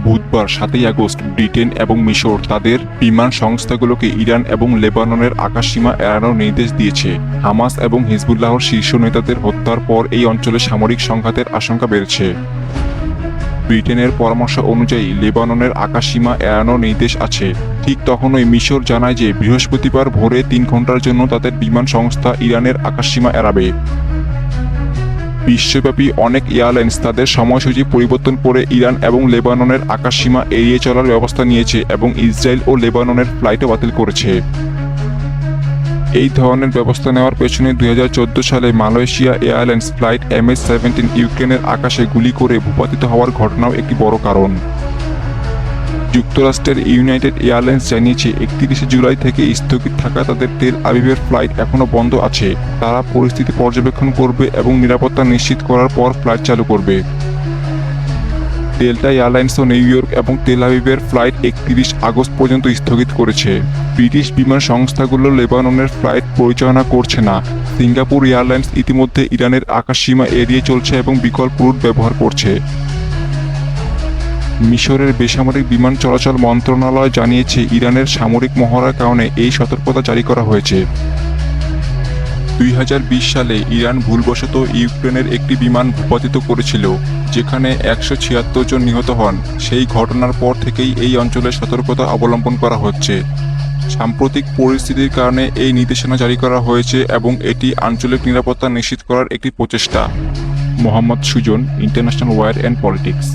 বুধবার 7 August Britain এবং মিশর তাদের বিমান সংস্থাগুলোকে ইরান এবং লেবাননের আকাশসীমা এড়ানোর নির্দেশ দিয়েছে। হামাস এবং হিজবুল্লাহর শীর্ষ নেতাদের হত্যার পর এই অঞ্চলে সামরিক সংঘাতের আশঙ্কা বেড়েছে। ব্রিটেনের পরামর্শ অনুযায়ী লেবাননের আকাশসীমা এড়ানোর নির্দেশ আছে। ঠিক তখনই মিশর জানায় যে বৃহস্পতিবার ভোরে 3 ঘন্টার জন্য তাদের বিমান সংস্থা ইরানের আকাশসীমা এড়াবে। বিশ্বব্যাপী অনেক এয়ারলাইন্স তাদের সময়সূচি পরিবর্তন করে ইরান এবং লেবাননের আকাশসীমা এড়িয়ে চলার ব্যবস্থা নিয়েছে এবং ইসরায়েল ও লেবাননের ফ্লাইটও বাতিল করেছে। এই ধরনের ব্যবস্থা নেওয়ার পেছনে 2014 সালে মালয়েশিয়া এয়ারলাইন্স ফ্লাইট MH17 ইউক্রেনের আকাশে গুলি করে ভূপাতিত হওয়ার ঘটনাও একটি বড় কারণ। যুক্তরাষ্ট্রের ইউনাইটেড এয়ারলাইন্স জানিয়েছে 31 জুলাই থেকে স্থগিত থাকা তাদের তেল আবিবের ফ্লাইট এখনও বন্ধ আছে। তারা পরিস্থিতি পর্যবেক্ষণ করবে এবং নিরাপত্তা নিশ্চিত করার পর ফ্লাইট চালু করবে। ডেল্টা এয়ারলাইন্সও নিউ ইয়র্ক এবং তেল আবিবের ফ্লাইট 31 আগস্ট পর্যন্ত স্থগিত করেছে। ব্রিটিশ বিমান সংস্থাগুলো লেবাননের ফ্লাইট পরিচালনা করছে না। সিঙ্গাপুর এয়ারলাইন্স ইতিমধ্যে ইরানের আকাশসীমা এড়িয়ে চলছে এবং বিকল্প রুট ব্যবহার করছে। মিশরের বেসামরিক বিমান চলাচল মন্ত্রণালয় জানিয়েছে ইরানের সামরিক মহড়ার কারণে এই সতর্কতা জারি করা হয়েছে। 2020 সালে ইরান ভুলবশত ইউক্রেনের একটি বিমান ভূপাতিত করেছিল, যেখানে 176 জন নিহত হন। সেই ঘটনার পর থেকেই এই অঞ্চলে সতর্কতা অবলম্বন করা হচ্ছে। সাম্প্রতিক পরিস্থিতির কারণে এই নির্দেশনা জারি করা হয়েছে এবং এটি আঞ্চলিক নিরাপত্তা নিশ্চিত করার একটি প্রচেষ্টা। Mohammad Sujan, international war and politics.